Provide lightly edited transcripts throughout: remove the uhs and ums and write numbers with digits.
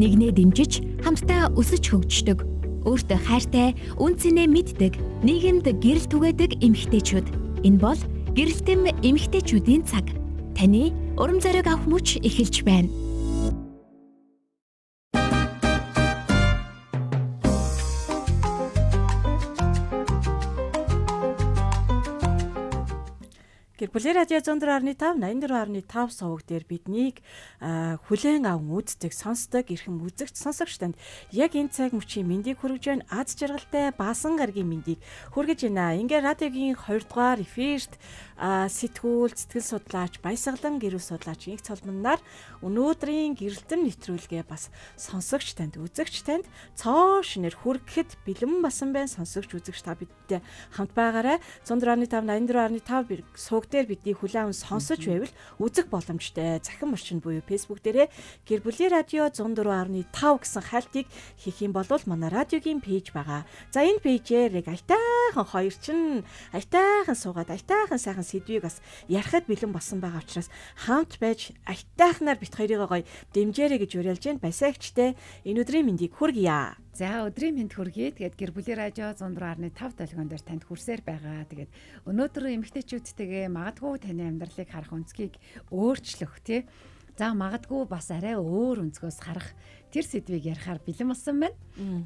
нэгнээ дэмжиж, хамтдаа өсөж хөгждөг. Өөртөө хайртай, үн цэнээ мэддэг, нийгэмд гэрэл түгээдэг эмэгтэйчүүд. Энэ бол гэрэлтэм эмэгтэйчүүдийн цаг. Таны урам зориг авах мөч эхэлж байна. Гэр бүлийн радио 104.5 84.5 суваг дээр биднийг хүлээн аван үздэг, сонсдог, эрхэм үзэгч сонсогч танд яг энэ цаг мөчийн мэндийг хүргэж байна. Аз жаргалтай баасан гарагийн мэндийг хүргэж байна. Ингээ радиогийн 2 дугаар эфирт сэтгүүл, сэтгэл судлаач, баясгалан гэрэл судлаач инх цолмоннаар өнөөдрийн гэрэлтэн нэвтрүүлгээ бас сонсогч танд, үзэгч танд цоо шинээр хүргэхэд бэлэн басан байна. Сонсогч, үзэгч та бидтэй хамт байгаарай. 104.5 84.5 суваг дээр бидний хүлээн сонсож байвал үзэх боломжтой. Захин орчин буюу Facebook дээрээ гэр бүлийн радио 104.5 гэсэн хайлтыг хийх юм бол манай радиогийн пэйж байгаа. За энэ пэйжээр яг аятайхан хоёр чин аятайхан суугаад аятайхан сайхан сэдвийг бас ярихад бэлэн болсон байгаа учраас хамт байж аятайхнаар бит хоёрыг гоё дэмжээрэй гэж уриалж байна. Баясаагчтай энэ өдрийн мэндийг хүргье. За өдрийн мэнд хүргэе. Тэгээд гэр бүлийн радио 104.5 долгион дээр танд хүрсээр байгаа. Тэгээд өнөөдөр эмэгтэйчүүдтэйгээ магадгүй таны амьдралыг харах өнцгийг өөрчлөх тий. За магадгүй бас арай өөр өнцгөөс харах тэр сэдвийг ярихаар бэлэн болсон байна.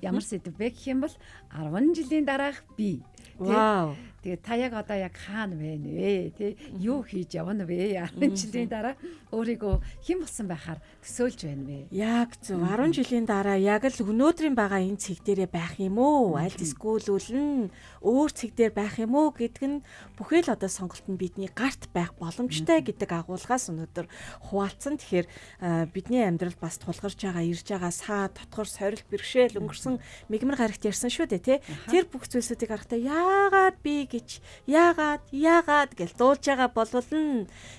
Ямар сэдв бэ гэх юм бол 10 жилийн дараах би. Вау. Тэгээд та яг одоо яг хаана вэ нэ тий? Юу хийж явна вэ? 10 жилийн дараа өөрийгөө хэн болсон байхаар төсөөлж байна вэ? Яг зөв 10 жилийн дараа яг л өнөөдрийн байгаа энэ цэг дээрээ байх юм уу? Аль эсвэл өөр цэг дээр байх юм уу гэдг нь бүхэл одоо сонголт нь бидний гарт байх боломжтой гэдэг агуулгаас өнөөдөр хуваалцсан. Тэгэхээр бидний амьдрал бас тулгарч байгаа, ирж байгаа саа, дотгор, сорилт, бэрхшээл өнгөрсөн мигмар гарагт ярьсан шүү дээ тий. Тэр бүх зүйлсүүдийг харахтаа яагаад би гэж яагаад гэж дуулж байгаа болвол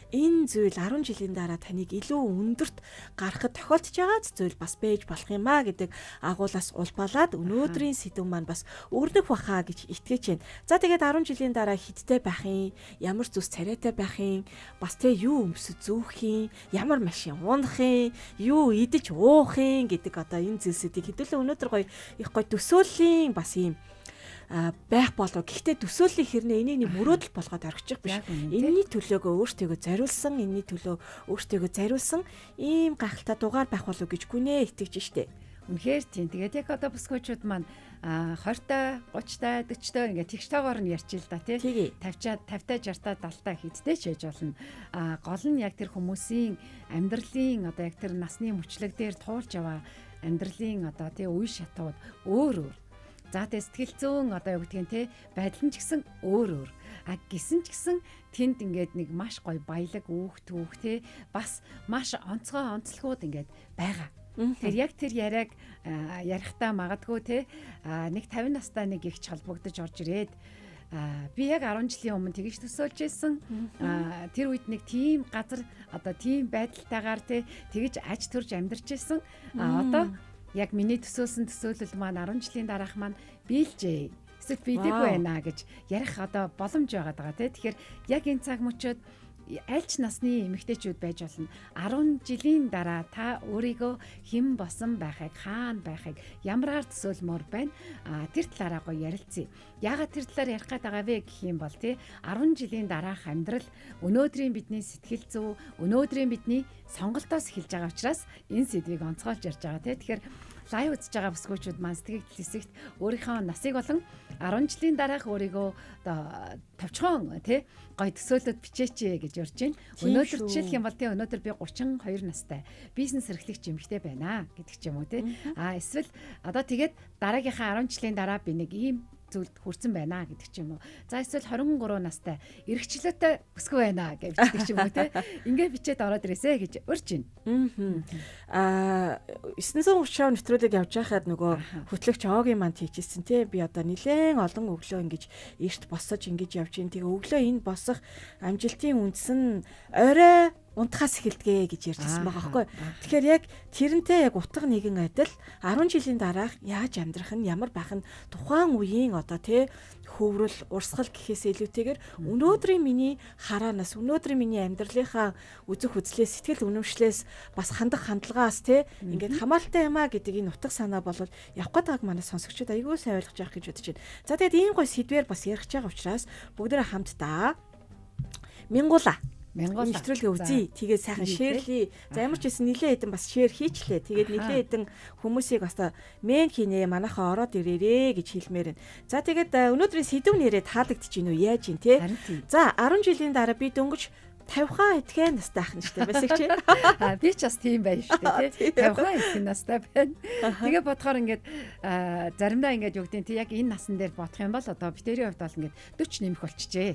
энэ зүйл 10 жилийн дараа таныг илүү өндөрт гаргахад тохиолдож байгаа зүйл бас байж болох юм а гэдэг агуулгаас улбалаад өнөөдрийн сэдв маань бас өрнөх баха гэж итгэж байна. За тэгээд 10 жилийн дараа хидтэй байх юм, ямар зүс царайтай байх юм, бас тэ юу өмсөж зүүх юм, ямар машин унах юм, юу идэж уух юм гэдэг одоо энэ зүйлсүүдийг хэдүүлээ өнөөдөр гоё их гоё төсөөллийн бас юм байх болов. Гэхдээ төсөөллийн хэрнээ энийг нэг мөрөөдөл болгоод орхичих биш. Энийний төлөөгөө өөртөө зориулсан, энэний төлөө өөртөө зориулсан ийм гайхалтай дугаар байх болов гэж гүнээ итгэж штэ. Үнэхээр тийм. Тэгээд яг одоо бүсгүйчүүд маань 20-та, 30-та, 40-та ингээд тэгш тоогоор нь ярьж л да тий. 50-та, 60-та, 70-та хидтэй ч яж болно. Гол нь яг тэр хүмүүсийн амьдралын одоо яг тэр насны мөчлөг дээр туулж яваа амьдралын одоо тий үе шатууд өөр. За тэ сэтгэл зүйн одоо юу гэдгийг те байдал нь ч гэсэн өөр. Гисэн ч гэсэн тэнд ингээд нэг маш гоё баялаг түүх те бас маш онцлогуд ингээд байгаа. Тэр яг тэр яриаг ярихтаа магадгүй те нэг 50 настай нэг их холбогдож орж ирээд би яг 10 жилийн өмнө тэгж төсөөлж байсан. Тэр үед нэг тийм газар одоо тийм байдалтайгаар те тэгж аж төрж амьдарч байсан. Одоо яг миний төсөөлсөн төсөөлөл маань 10 жилийн дараах маань биелжээ. Эсвэл биелээгүй байна гэж ярих одоо боломж байгаа даа тий. Тэгэхээр яг энэ цаг мөчид аль ч насны эмэгтэйчүүд байж болно. 10 жилийн дараа та өөрийгөө хэн босон байхыг, хаана байхыг ямараар төсөөлмөр байна. Тэр талаараа гоё ярилцъя. Яагаад тэр талаар ярих гээд байгаа вэ гэх юм бол тий 10 жилийн дараах амьдрал өнөөдрийн бидний сэтгэл зүй, өнөөдрийн бидний сонголтоос эхэлж байгаа учраас энэ сэдвийг онцгойлж ярьж байгаа тий. Тэгэхээр лайв үзэж байгаа бүсгүйчүүд маань сэтгэл хэсэгт өөрийнхөө насыг болон 10 жилийн дараах өөрийгөө одоо товчхон тий гоё төсөөлөд бичээч гэж урьж байна. Өнөөдөр жишээлх юм бол тий өнөөдөр би 32 настай бизнес эрхлэгч эмэгтэй байна гэдэг ч юм уу тий. Эсвэл одоо тэгээд дараагийнхаа 10 жилийн дараа би нэг ийм зүйлд хүрсэн байна гэдэг ч юм уу. За эсвэл 23 настай эрхчлөөтэй бүсгүй байна гэж бичдэг ч юм уу тий. Ингээ бичээд ороод ирээсэ гэж урьж байна. 930 нэвтрүүлэг явж байхад нөгөө хөтлөгч Огийн маань хийчихсэн тий. Би одоо нэлээд олон өглөө ингэж эрт босож ингэж явж ийн. Тэгээ өглөө энэ босох амжилтын үндэс нь орой унтахаас эхэлдэг гэж ярьжсэн байгаа байхгүй. Тэгэхээр яг тэрнтэй яг утга нэгэн адил 10 жилийн дараах яаж амьдрах нь ямар байх нь тухайн үеийн одоо тий хөврөл урсгал гэхээс илүүтэйгээр өнөөдрийн миний хараанаас өнөөдрийн миний амьдралынхаа үзэх үзлээс сэтгэл үнэмшлээс бас хандах хандлагаас тий ингээд хамааралтай юм а гэдэг энэ утга санаа бол явах гэдэг манай сонсогчдод аягүй сайн ойлгож явах гэж бодож байна. За тэгээд ийм гоё сэдвээр бас ярих гэж байгаа учраас бүгдээ хамтдаа Мянгуула нэвтрүүлгээ үзье. Тэгээд сайхан шеэрлээ. За ямар ч байсан нилээ хэдэн бас шеэр хийчлээ. Тэгээд нилээ хэдэн хүмүүсийг бас мен хийнэ манайхаа ороод ирээрээ гэж хэлмээр байна. За тэгээд өнөөдрийн сэдв нэрээ таалагдчихэв үү яаж юм те. За 10 жилийн дараа би дөнгөж 50 этгэ настай ах нь штэ байсан чи. Би ч бас тийм байна штэ тий. 50 этгэ настай байна. Тэгээ бодохоор ингээд заримдаа ингээд юу гэдэг нь яг энэ насан дээр бодох юм бол одоо битэрийн хувьд бол ингээд 40 нэмэх болчихжээ.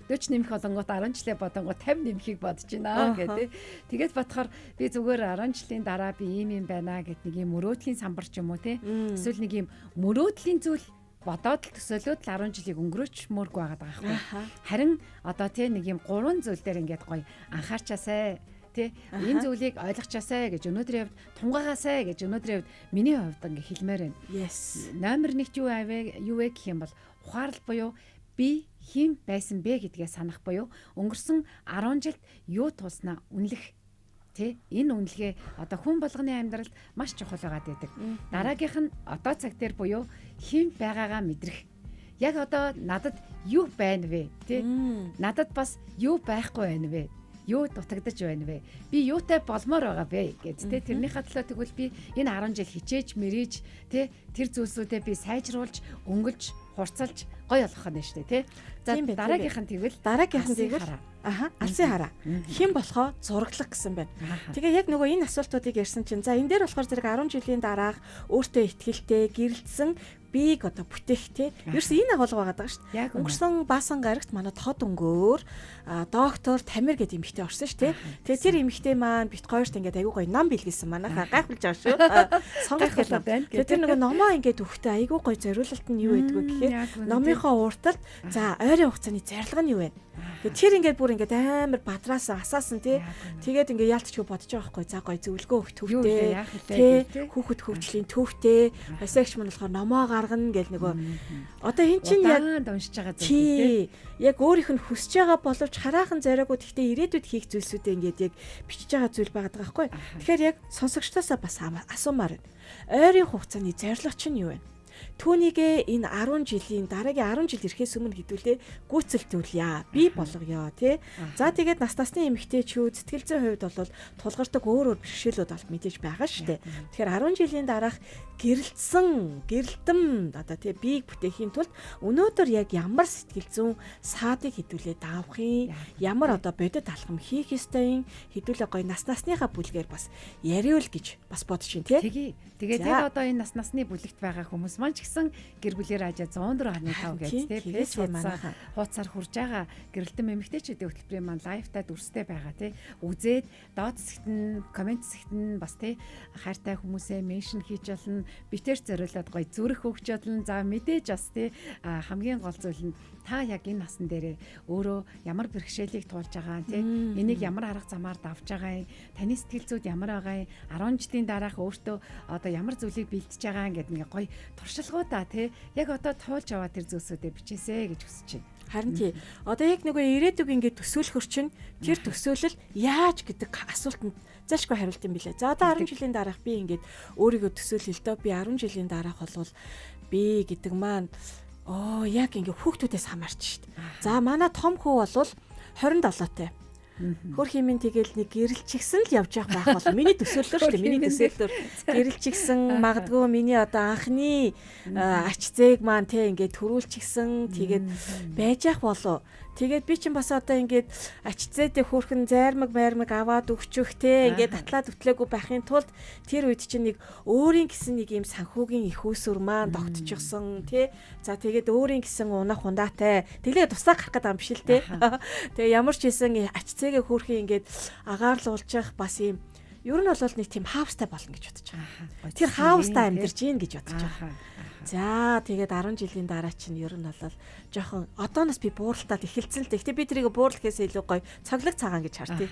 40 нэмэх болонгууд 10 жилээ бодонгууд 50 нэмхийг бодож байна гэдэг. Тэгээд бодохоор би зүгээр 10 жилийн дараа би ийм байна гэд нэг юм мөрөөдлийн самбар ч юм уу тий. Эсвэл нэг юм мөрөөдлийн зүйл бодоод л төсөөлөөд 10 жилийг өнгөрөөчмөөрг байгаад байгаа байхгүй. Харин одоо тий нэг юм 3 зүйл дээр ингээд гоё анхаарчаасай тий энэ зүйлийг ойлгочаасай гэж өнөөдрийн хувьд тунгагаасай гэж өнөөдрийн хувьд миний хувьд ингээд хэлмээр байна. Yes. Номер 1 юу вэ гэх юм бол ухаарал буюу би хэн байсан бэ гэдгээ санах буюу өнгөрсөн 10 жилд юу тулснаа үнэлэх. Энэ үнэлгээ одоо хүн болгоны амьдралд маш чухал байгаад байдаг. Дараагийнх нь одоо цаг дээр буюу хэн байгаагаа мэдрэх. Яг одоо надад юу байна вэ? Надад бас юу байхгүй байна вэ? Юу дутагдаж байна вэ? Би юутай болмоор байгаа вэ гэд тэрнийхээ төлөө тэгвэл би энэ 10 жил хичээж мэрэж тэр зүйлсүүдээ би сайжруулж, өнгөлж, хурцалж гоё болгох нь шүү дээ За дараагийнх нь тэгвэл алсын хараа. Хэн болохоо зураглах гэсэн байна. Тэгээ яг нөгөө энэ асуултуудыг ярьсан чинь за энэ дээр болохоор зэрэг 10 жилийн дараах өөртөө ихтгэлтэй, гэрэлтсэн бийг одоо бүтээх ерөөс энэ агуулга байгаа даа шүү дээ. Өнгөрсөн баасан гарагт манай тод өнгөөр доктор Тамир гэдэг эмэгтэй орсон шүү дээ. Тэгээ тэр эмэгтэй маань биткойрт ингээд аягүй гоё ном бэлгэлсэн манайхаа гайхуулж байгаа шүү. Сонгох гэдэг байна. Тэгээ тэр нөгөө номоо ингээд өгөхдөө аягүй гоё зориулалт нь юу байдгүй гэхээр номынхоо урталд за ойрын хугацааны зарлага нь юу вэ? Тэр ингээд бүр ингээд амар бадраасан асаасан тэгээд ингээд яалтчгүй бодож байгаа байхгүй за гоё зөвлөгөө өгөх төвтэй хүүхэд хөгжлийн төвтэй асаагч мань болохоор номоо гаргана гэл нөгөө одоо эн чинь яг уншиж байгаа зүйл яг өөрийнх нь хүсэж байгаа боловч хараахан зориаггүй гэхдээ ирээдүйд хийх зүйлсүүдээ ингээд яг бичиж байгаа зүйл байгаа байхгүй тэгэхээр яг сонсогчдоосаа бас асуумаар байна ойрын хугацааны зорилго чинь юу вэ түүнийгээ энэ 10 жилийн дараагийн 10 жил ирэхээс өмнө хэдүүлээ гүйцэлтүүлье. Би болгоё тий. За тэгээд насны эмэгтэйчүүд сэтгэл зүйн хувьд бол тулгардаг өөр бэрхшээлүүд бол мэдээж байгаа шүү дээ. Тэгэхээр 10 жилийн дараах гэрэлтэн одоо тий бийг бүтээхийн тулд өнөөдөр яг ямар сэтгэл зүйн саадыг хэдүүлээ давахын ямар одоо бодит алхам хийх ёстой хэдүүлээ гоё насныхаа бүлгээр бас яриул гэж бас бодож байна тий. Тэгээд яг одоо энэ насны бүлэгт байгаа хүмүүс маань ч гэсэн гэр бүлээр ажаа 104.5 гэж пэйж хуудасаар хурж байгаа гэрэлтэн эмэгтэйчүүдийн хөтөлбөрийн маань лайвтаа дүрстэй байгаа тий үзээд доод хэсэгт нь комент хэсэгт нь бас тий хайртай хүмүүсээ меншн хийж болно битээр зориулаад гоё зүрх өгч болно за мэдээж бас тий хамгийн гол зүйл нь та яг энэ насн дээрээ өөрөө ямар бэрхшээлийг туулж байгаа тий энийг ямар арга замаар давж байгаа юм таны сэтгэл зүйд ямар байгаа юм 10 жилийн дараах өөртөө одоо ямар зүйлийг бэлдэж байгаа гэдэг ингээ гоё туршилгуудаа тий яг одоо туулж аваа тэр зүйлсүүдээ бичээсэй гэж хүсэж байна. Харин тий одоо яг нөгөө ирээдүг ингээ төсөөлөхөр чинь тэр төсөөлөл яаж гэдэг асуултанд заашгүй хариулт юм билээ. За одоо 10 жилийн дараах би ингээд өөрийгөө төсөөлъё л доо би 10 жилийн дараах болвол би гэдэг маань яг ингээ хүүхдүүдээс хамаарч шít. За манай том хүү бол 27 тай. Хөрх хэмээн тэгэл нэг гэрэлчихсэн л явж байх бол миний төсөөллөөр шүү дээ. Миний төсөөллөөр гэрэлчихсэн магадгүй миний одоо анхны ач зээг маань те ингээд төрүүлчихсэн тэгээд байж ах болов. Тэгээд би чинь бас одоо ингээд ач зээдээ хөөрхөн зайрмаг аваад өгчөх те ингээд татлаад өтлөөгүй байхын тулд тэр үед чинь нэг өөрийн гэсэн нэг юм санхүүгийн их усүр маань тогтчихсон те. За тэгээд өөрийн гэсэн унах ундаатай. Тэглээ тусаа гарах гэдэг юм биш л те. Тэгээ ямар ч хэлсэн ач зээгээ хөөрхөн ингээд агаарлуулчих бас юм ер нь бол нэг тийм хаустай болно гэж бодож байгаа. Тэр хаустай амьдарч гин гэж бодож байгаа. За тэгээд 10 жилийн дараа чинь ер нь бол жоохон одооноос би бууралтаад эхэлсэн л дээ. Гэтэ би тэрийг буурлахээс илүү гоё цоглог цагаан гэж хартыг.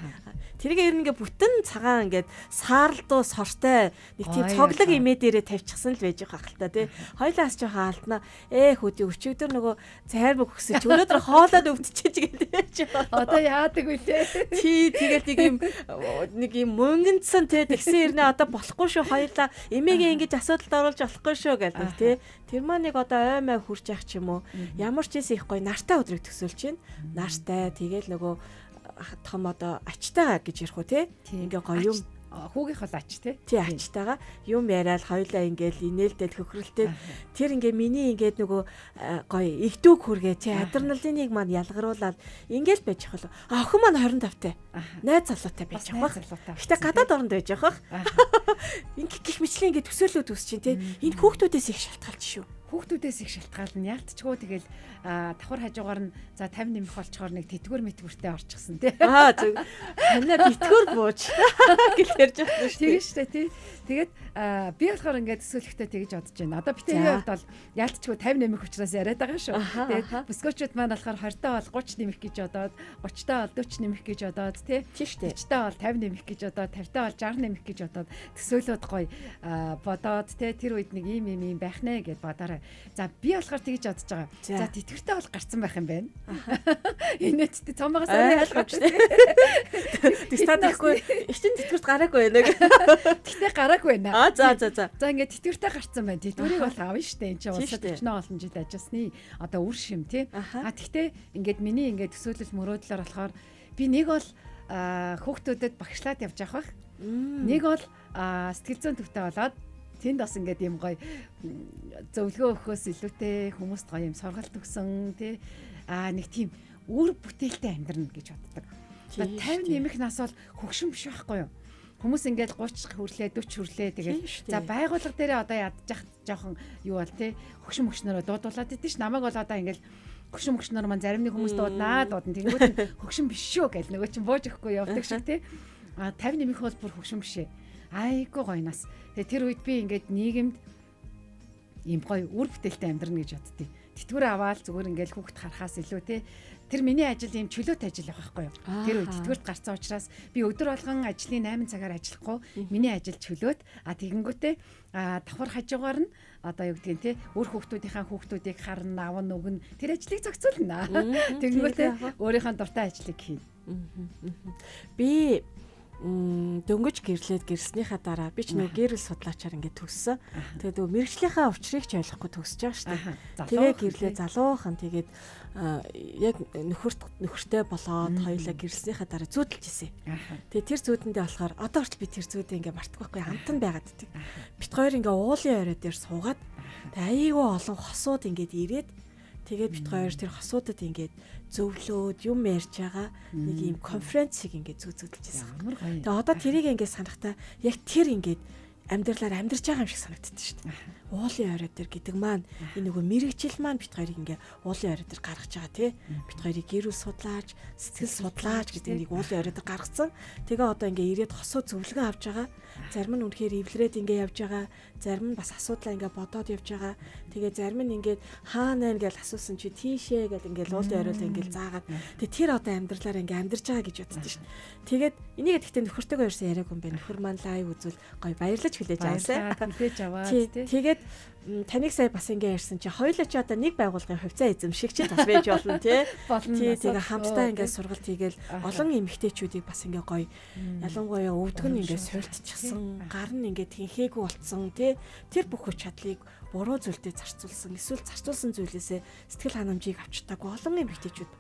Тэрийг ер нь ингээ бүтэн цагаан ингээд саарлдуу сортой нэг тийм цоглог имээ дээрээ тавьчихсан л байж байгаа хэл та тий. Хоёлаас жоохон алднаа. Хөдий өчигдөр нөгөө цайрбаг өгсөж өнөөдөр хоолоод өвдчихэж гэлээ. Одоо яадаг вэ те? Тий тэгээд нэг юм мөнгөнцөн те тэгсэн ирнэ одоо болохгүй шүү хоёлаа эмээгээ ингэж асуудалд оруулж болохгүй шүү гэдэг тий. Тэр маань нэг одоо ой май хурж явах ч юм уу. Ямар ч юм их гоё нартай өдрийг төсөөлж байна. Нартай тэгээд нөгөө том одоо ачтайгаа гэж ярих уу те. Ингээ гоё юм хүүгийнх бол ач тий ачтайгаа юм яриад хоёлаа ингээл инээлдэл хөхрөлтэй тэр ингээ миний ингээд нөгөө гоё игдүүг хүргээ тий адреналиныг маань ялгаруулаад ингээл байж хол охин маань 25-тай найз залуутай байж байгаа. Гэтэ гадаад оронд байж байгаа. Ингээ гих мэтлээ ингээ төсөөлөд үс чинь тий энэ хүүхдүүдээс их шалтгаалж шүү. Хүүхдүүдээс их шалтгаална. Ялтчгүй тэгэл давхар хажуугаар нь за 50 нэмэх болчоор нэг тэтгэр мэтгүртэй орчихсон тий. Зөв. Танаа битгэр бууж гэж ярьж байгаа шүү. Тийм шүү дээ тий. Тэгээд би болохоор ингээд төсөөлөхтэй тэгж бодож байна. Одоо битэрийн хувьд бол ялтчгүй 50 нэмэх учраас яриад байгаа шүү. Тэгээд бүсгүүчүүд маань болохоор 20-таа бол 30 нэмэх гэж бодоод 30-таа бол 40 нэмэх гэж бодоод тий. Тийм шүү дээ. 40-таа бол 50 нэмэх гэж бодоод 50-таа бол 60 нэмэх гэж бодоод төсөөлөд гоё бодоод тий тэр үед нэг ийм байх нэ гэд бодоорой. За би болохоор тэгж бодож байгаа. За тэтгэртэй бол гарцсан байх юм байна. Энэ ч цомоогоос ойлгож тий. Тэстадахгүй ихчин тэтгэрт гараагүй байна гэх. Гэтэ гараагүй байна. За. За ингээд тэтгэртэй гарцсан байна. Тэтгэрийг бол авна штэ. Энд чинь улсад 40 олон жил ажилласны одоо үр шим тий. Тэгтээ ингээд миний ингээд төсөөлөл мөрөөдлөөр болохоор би нэг бол хүүхдүүдэд багшлаад явж явах бах. Нэг бол сэтгэл зүйн төвтэй болоод тэнд бас ингээд юм гоё зөвлөгөө өгөхөөс илүүтэй хүмүүст гоё юм сургалт өгсөн тий нэг тийм үр бүтээлтэй амьдрна гэж боддог. 50 нэмэх нас бол хөгшин биш байхгүй юу? Хүмүүс ингээд 30 хүрлээ 40 хүрлээ тэгээд за байгууллага дээрээ одоо ядчих жоохон юу бол тий хөгшин мөгшнөрөө дуудуулаад идэв ш. Намайг бол одоо ингээд хөгшин мөгшнөр маань зарим нэг хүмүүс дуудана тэгэнгүүт хөгшин биш шүү гэл нөгөө чинь бууж өгөхгүй явдаг шиг тий 50 нэмэх бол бүр хөгшин бишээ. Айгуу гоё нас. Тэгээ тэр үед би ингээд нийгэмд ийм гоё үр бүтээлтэй амьдрна гэж боддتي. Тэтгэвэр аваад зүгээр ингээд хүүхд харахаас илүү те тэр миний ажил ийм чөлөөт ажил байх байхгүй юу. Тэр үед тэтгэвэрт гарцсан учраас би өдөр болгон ажлын 8 цагаар ажиллахгүй миний ажил чөлөөт тэгэнгүүтээ давхар хажуугаар нь одоо юу гэдгийг те өөр хүүхдүүдийг харна авна өгнө тэр ажлыг зохицуулна. Тэгэнгүүтээ өөрийнхөө дуртай ажлыг хийнэ. Би дөнгөж гэрлээд гэрснийхаа дараа би ч нэг гэрэл судлаачаар ингээд төгссөн. Тэгээд нөгөө мэрэгжлийнхаа учрыг ч ойлгохгүй төгсөж байгаа шүү дээ. Тэгээ гэрлээ залуухан тэгээд яг нөхөртэй болоод хоёулаа гэрснийхаа дараа зүүдэлж ирсэн. Тэгээд тэр зүүдэндээ болохоор одоо хүртэл би тэр зүүдээ ингээд мартахгүй байхгүй хамтан байгаад дий. Бит хоёр ингээд уулын орой дээр суугаад тэгээд айгүй олон хосууд ингээд ирээд тэгээд бит хоёр тэр хосуудад ингээд зөвлөөд юм ярьж байгаа нэг юм конференцийг ингээд зүүзүүлж байсан. Тэгээ одоо тэрийг ингээд санахтаа яг тэр ингээд амьдралаар амьдарч байгаа юм шиг санагддаг шүү дээ. Уулын орой дээр гэдэг маань энэ нөгөө мэрэгжил маань бит хоёрыг ингээд уулын орой дээр гаргаж байгаа тий. Бит хоёрыг гэрүүл судлаач, сэтгэл судлаач гэдэг нэг уулын орой дээр гаргацсан. Тэгээ одоо ингээд ирээд хосоо зөвлөгөө авч байгаа. Зарим нь үнэхээр эвлэрээд ингээд явж байгаа. Зарим нь бас асуудлаа ингээд бодоод явж байгаа. Тэгээ зарим нь ингээд хаана нэ гэж асуусан чи тийшээ гэл ингээд уулын оройл ингээд заагаад тэгээ тэр одоо амьдралаар ингээд амьдарч байгаа гэж боддоо шүү. Тэгээд энийг гэхдээ нөхөртэйгөө ярьсан яриаг юм байна. Нөхөр маань лайв үзвэл гоё баярлаж хүлээж авсан. Хүлээж аваад тий. Тэгээд таныг сая бас ингэ ярьсан чи хоёулаа чи одоо нэг байгууллагын хувьцаа эзэмшиг чи бас байж болно тий. Тэгээ хамтдаа ингэ сургалт хийгээл олон эмэгтэйчүүдийг бас ингэ гоё ялангуяа өвдгөн ингэ суйлтчихсан гар нь ингэ тэнхээгүй болцсон тий. Тэр бүх хүч чадлыг буруу зүйлдээ зарцуулсан эсвэл зарцуулсан зүйлээсээ сэтгэл ханамжийг авчтаагүй олон эмэгтэйчүүд.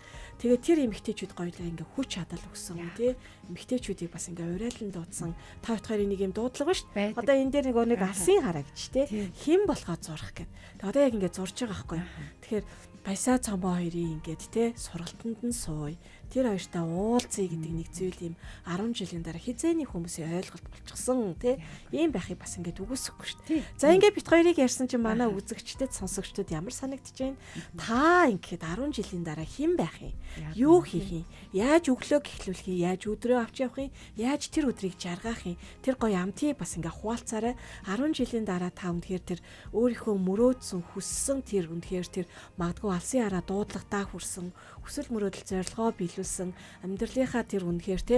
Тэгээ тэр эмэгтэйчүүд гоёлаа ингээ хүч чадал өгсөн тий. Эмэгтэйчүүдийг бас ингээ урайлан дуудсан. Та хоёр нэг юм дуудлага шүү дээ. Одоо энэ дээр нэг алсын хараа гэж тий. Хэн болохоо зурах гэд. Тэгээ одоо яг ингээ зурж байгаа байхгүй. Тэгэхээр Баясаа цомбоо хоёрын ингээд те сургалтанд нь сууя. тэр хоёртай уулзъя гэдэг нэг зүйл юм 10 жилийн дараа хизээний хүмүүсийн ойлголт болчихсон тий. Ийм байхыг бас ингээд үгүйсэхгүй шүү дээ. За ингээд бит хоёрыг ярьсан чинь манай үзэгчдэд сонсогчдод ямар санагдаж байна? Та ингээд 10 жилийн дараа хэн байх юм? Юу хийх юм? Яаж өглөө эхлүүлэх юм? Яаж өдрөө авч явах юм? Яаж тэр өдрийг жаргах юм? Тэр гоё амтыг бас ингээд хуваалцаарай. 10 жилийн дараа та үнэхээр тэр өөрийнхөө мөрөөдсөн хүссэн тэр үнэхээр тэр магадгүй алсын хараа дуудлагатаа хүрсэн хүсэл мөрөөдөл зорилгоо биелүүлсэн амьдралынхаа тэр үнэхээр те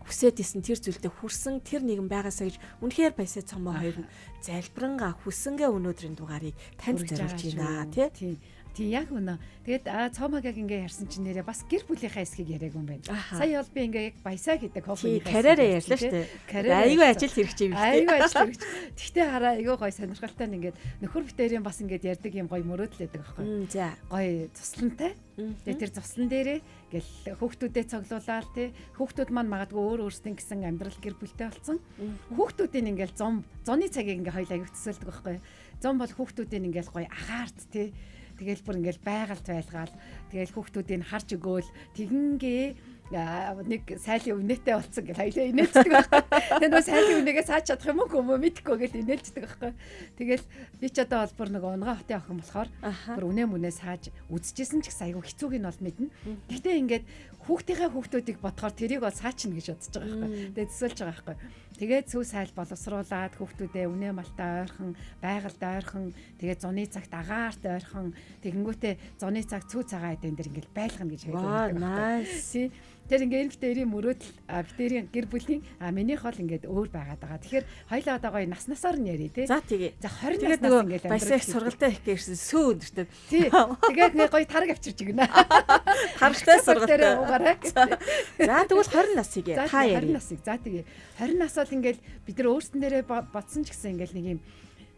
хүсээд исэн тэр зүйлдээ хүрсэн тэр нэгэн байгаасаа гэж үнэхээр баясаа цомоо хоёр нь залбиранга хүссэнгээ өнөөдрийн дугаарыг танд зориулж байна тий. Тийм яг үнэ. Тэгээд цоомог яг ингээ ярьсан чинь нэрээ бас гэр бүлийнхаа эсхийг яриаг юм байна. Сая бол би ингээ яг баясаа гэдэг кофений карьераа ярьлаа шүү дээ. Айгүй ажил хэрэгжиж юм. Айгүй ажил хэрэгж. Тэгтээ хараа айгүй гоё сонирхолтой нь ингээ нөхөр бүтээрийн бас ингээ ярьдаг юм гоё мөрөөдөл байдаг аахгүй. За. Гоё цуслантай. Тэгээд тэр цуслан дээрээ ингээл хүүхдүүдэд цоглуулаад тий хүүхдүүд маань магадгүй өөр өөрсдийн гэсэн амьдрал гэр бүлтэй болсон. Хүүхдүүдийн ингээл зуны цагийг ингээ хоёул аяг төсөөлдөг аахгүй. Зон бол хүүхдүүдийн ингээл гоё агаарт тий тэгэл бүр ингээл байгальд байлгаал тэгэл хүүхдүүдийг харж өгөөл тэгингээ нэг сайлын үнэтэй болсон гэл хоёлаа инээлцдэг байхгүй. Тэгээ нөө сайлын үнэгээ саач чадах юм уу мэдэхгүй гэл инээлцдэг байхгүй. Тэгэл би ч одоо бол бүр нэг унгаа хотын охин болохоор бүр үнэ мүнээ сааж үзчихсэн ч гэсэн айгүй хэцүүг нь бол мэднэ. Гэхдээ ингээд хүүхдүүдийг бодохоор тэрийг бол саачна гэж бодож байгаа байхгүй. Тэгээ төсөөлж байгаа байхгүй. Тэгээд цөв сайл боловсруулад хүүхдүүдээ үнэ малтаа ойрхон, байгальд ойрхон, тэгээд зуны цагт агаарт ойрхон, тэгэнгүүтээ зуны цаг цөв цагаан эдэн дээр ингээл байлгана гэж хэлдэг байхгүй. Тэр ингээд битэрийн мөрөөдөл битэрийн гэр бүлийн минийх бол ингээд өөр байгаад байгаа. Тэгэхээр хоёлаа одоо гоё наснасаар нь яриа тий. За тэгээ. За 20 наснаас ингээд баясаа их сургалтай их гэсэн сүү өндөртэй. Тий. Тэгээд ингээд гоё тараг авчирч игнэ. Тарагтай сургалтай угаараа. За тэгвэл 20 насыг та яа. 20 насыг. За тэгээ 20 нас бол ингээд бид нар өөрсдөө бодсон ч гэсэн ингээд нэг юм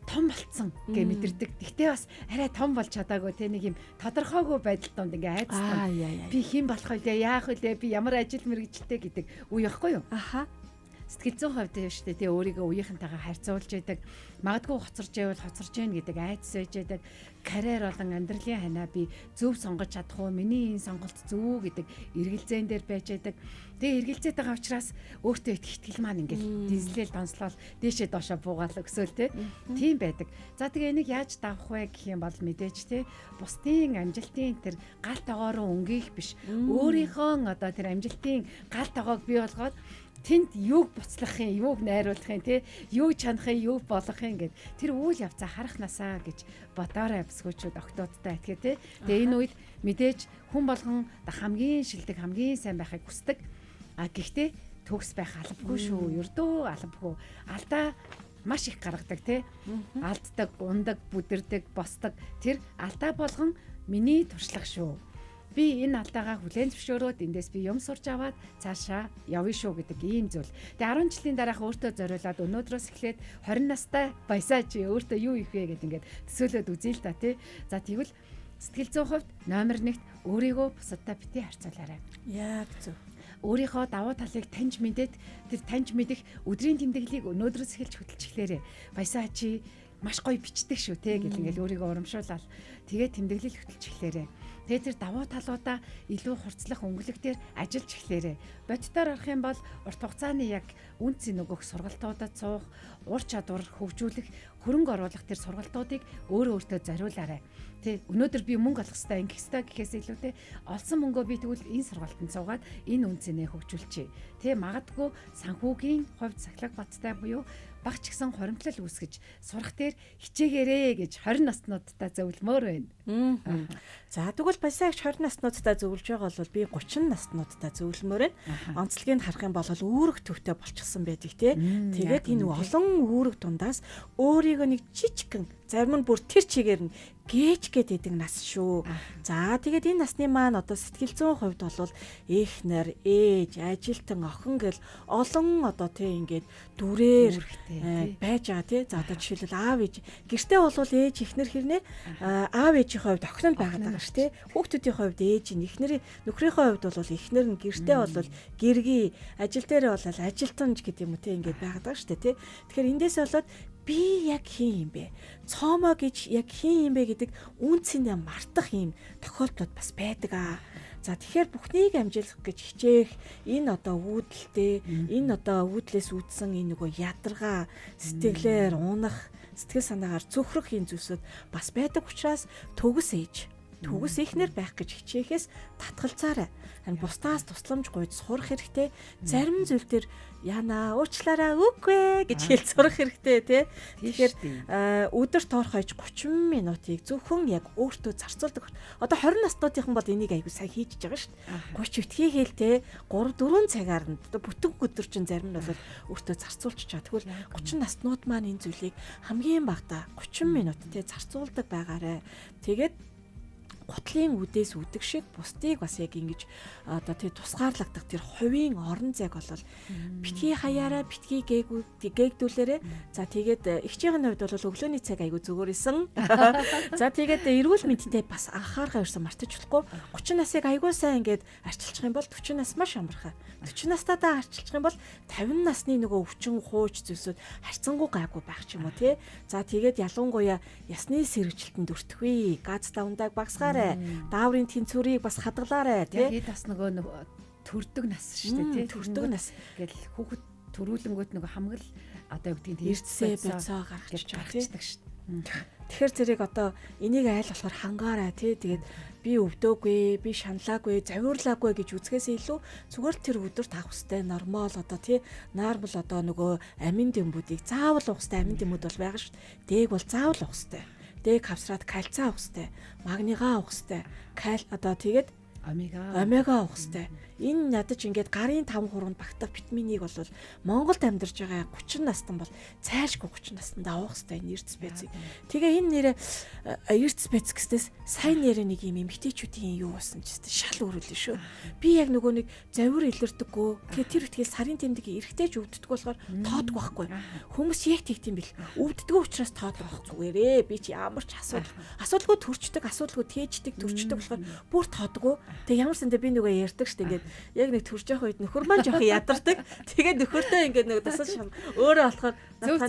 том болцсон гэж мэдэрдэг. Гэхдээ бас арай том болж чадаагүй те нэг юм тодорхойгүй байдал донд ингээ айцсан. Би хэн болох вэ? Яах вэ? Би ямар ажил мэргэжилтэй гэдэг үе яахгүй юу? Аха. Сэтгэл зүйн хувьд шүү дээ. Тэ өөрийгөө үеийнхэнтэйгээ харьцуулж яадаг. Магадгүй хоцорж байвал хоцорж гин гэдэг айц байж яадаг. Карьер болон амьдралын ханаа би зөв сонгож чадах уу? Миний энэ сонголт зөв үү гэдэг эргэлзээн дээр байж яадаг. Тэгээ эргэлзээд байгаа учраас өөртөө итгэл маань ингээл дизлэл донслол дээшээ доошоо буугаал өксөөл те. Тийм байдаг. За тэгээ энийг яаж давах вэ гэх юм бол мэдээж те. Бусдын амжилтын тэр гал тоогоороо өнгөх биш. Өөрийнхөө одоо тэр амжилтын гал тоогоог бий болгоод тэнд юуг буцлах юм, юуг найруулах юм те, юу чанах юм, юу болох юм гэд тэр үйл явцаа харахнасаа гэж бодоорой босгочуд октоодтай атгэ те. Тэгээ энэ үед мэдээж хүн болгон хамгийн шилдэг, хамгийн сайн байхыг хүсдэг. Гэхдээ төгс байх албагүй шүү. Ердөө албагүй. Алдаа маш их гаргадаг те. Алддаг, ундаг, бүдэрдэг, босдог. Тэр алдаа болгон миний туршлага шүү. Би энэ алдаагаа хүлээн зөвшөөрөөд эндээс би юм сурч аваад цаашаа явъя шүү гэдэг ийм зүйл. Тэгээ 10 жилийн дараах өөртөө зориулаад өнөөдрөөс эхлээд 20 настай баясаа чи өөртөө юу их вэ гэд ингээд төсөөлөд үзье л та тий. За тэгвэл сэтгэл зүйн хувьд номер 1-т өөрийгөө бусадтай битгий харьцуулаарай. Яг зөв. Өөрийнхөө давуу талыг таньж мэдээд тэр таньж мэдэх өдрийн тэмдэглэлийг өнөөдрөөс эхэлж хөтөлж эхлээрэй. Баясаа чи маш гоё бичдэг шүү те гэл ингээл өөрийгөө урамшуулаад тэгээд тэмдэглэл хөтөлж эхлээрэй. Тэгээд тэр давуу талуудаа илүү хурцлах өнгөлөг дээр ажиллаж эхлээрэй. Боддоор арах юм бол урт хугацааны яг үн цэн нөгөөх сургалтуудад суух, ур чадвар хөгжүүлэх, хөрөнгө оруулах тэр сургалтуудыг өөрөө өөртөө зориулаарай. Тэ өнөөдөр би мөнгө олох хэрэгтэй ингэх хэрэгтэй гэхээс илүүтэй олсон мөнгөө би тэгвэл энэ сургалтанд суугаад энэ үн цэнээ хөгжүүлчихье. Тэ магадгүй санхүүгийн хувьд сахилга баттай буюу багч гисэн хоримтлал үүсгэж сурах дээр хичээгээрэй гэж 20 наснуудтай зөвлөмөр байна. За тэгвэл баясаагч 20 наснуудтай зөвлөж байгаа бол би 30 наснуудтай зөвлөмөр байна. Онцлогийг харах юм бол үүрэг төвтэй болчихсон байдаг тий. Тэгээд энэ олон үүрэг дундаас өөрийгөө нэг жижигхэн зарим нь бүр тэр чигээр нь гээж гэдэг нас шүү. За тэгээд энэ насны маань одоо сэтгэл зүйн хувьд бол эхнэр, ээж, ажилтан, охин гэл олон одоо тий ингээд дүрээр байж байгаа тий. За одоо жишээлбэл аав ээж гэртээ бол ээж эхнэр хэрнээ аав ээжийн хувьд охин нь байгаад байгаа шүү тий. Хүүхдүүдийн хувьд ээж нь эхнэрийн нөхрийнхөө хувьд бол эхнэр нь гэртээ бол гэргий, ажил дээр бол ажилтанч гэдэг юм уу тий ингээд байгаад байгаа шүү тий. Тэгэхээр эндээс болоод би яг хин юм бэ? Цоомоо гэж яг хин юм бэ гэдэг үнцэндээ мартах юм тохиолдлууд бас байдаг аа. За тэгэхээр бүхнийг амжуулах гэж хичээх энэ одоо үүдэлтэй энэ одоо үүдлээс үүдсэн энэ нөгөө ядаргаа сэтгэлээр унах сэтгэл санаагаар цөхрөх энэ зүйлсүүд бас байдаг учраас төгс ихнэр байх гэж хичээхээс татгалзаарай. Харин бусдаас тусламж гуйж сурах хэрэгтэй. Зарим зүйл дээр яана уучлаарай үгүй гэж хэл сурах хэрэгтэй тий. Тэгэхээр өдөр тоорхойж 30 минутыг зөвхөн яг өөртөө зарцуулдаг. Одоо 20 наснуудынхан бол энийг айгүй сайн хийж байгаа шүү дээ. 30 битгий хэлтэй 3-4 цагаар нь одоо бүтэн өдөр чинь зарим нь бол өөртөө зарцуулчих чаа. Тэгвэл 30 наснууд маань энэ зүйлийг хамгийн багадаа 30 минут тий зарцуулдаг байгаарэ. Тэгээд гутлын үдээс үдэг шиг бусдыг бас яг ингэж одоо тий тусгаарлагдах тэр хувийн орон зайг болол битгий хаяараа битгий гээгдүүлээрэ. За тэгээд ихчийн хувьд бол өглөөний цаг айгу зүгээр исэн. За тэгээд эрүүл мэндэд бас анхаарахаа ерсэн мартаж болохгүй. 30 насыг айгу сайн ингээд арчилчих юм бол 40 нас маш амархаа. 40 настайдаа арчилчих юм бол 50 насны нөгөө өвчин хууч зүйлсүүд харьцангуй гайгүй байх ч юм уу тий. За тэгээд ялангуяа ясны сэргэжилтэнд өртөхгүй. Газ давндаг багсгаарай. Дааврын тэнцвэрийг бас хадгалаарай тий. Тэгээд бас нөгөө төрдөг нас шүү дээ тий. Төрдөг нас гэл хүүхэд төрүүлэнгүүт нөгөө хамгал одоо юу гэдгийг эрдсээ бяцаа гаргачих гарчдаг шүү дээ. Тэгэхээр зэрэг одоо энийг айл болохоор хангаарай тий. Тэгээд би өвдөөгүй, би шаналаагүй, завиурлаагүй гэж үзэхээс илүү зүгээр тэр өдөр тавах хэвээр нормал одоо тий нормал одоо нөгөө амин дэвмүүдийг заавал уух хэвээр амин дэвмүүд бол байгаа шүү дээ. Дээг бол заавал уух хэвээр. Дэг хавсраад кальцаа авах хэвээр, магнигаа авах хэвээр, одоо тэгээд омега авах хэвээр. Энэ ядаж ингээд гарын 5 хуруунд багтах витаминыг бол Монголд амьдарч байгаа 30 настан бол цайшгүй 30 настанд авах хэвээр энэ эрдэс бэцэг. Тэгээ энэ нэрэ эрдэс бэцгээс сайн нэрэ нэг юм эмгтээчүүдийн юу болсон ч гэсэн шал өөрөлдөө шүү. Би яг нөгөө нэг завир илэрдэггүй. Тэгээ тэр үтгэл сарын тэмдэг эргэжтэйч өвддөг болохоор тоодгүй байхгүй. Хүмүүс яг тэгт юм бэл. Өвддөг учраас тоодох зүгээрээ. Би чи ямар ч асуудалгүй төрчдөг, асуудалгүй тээждэг, төрчдөг болохоор бүр тоодгүй. Тэгээ ямар сандаа би нөгөө ярьдаг штэ ингээд яг нэг төрж явах үед нөхөр маань жоох ядардаг. Тэгээд нөхөртөө ингээд нэг дасал шам өөрөө болохоор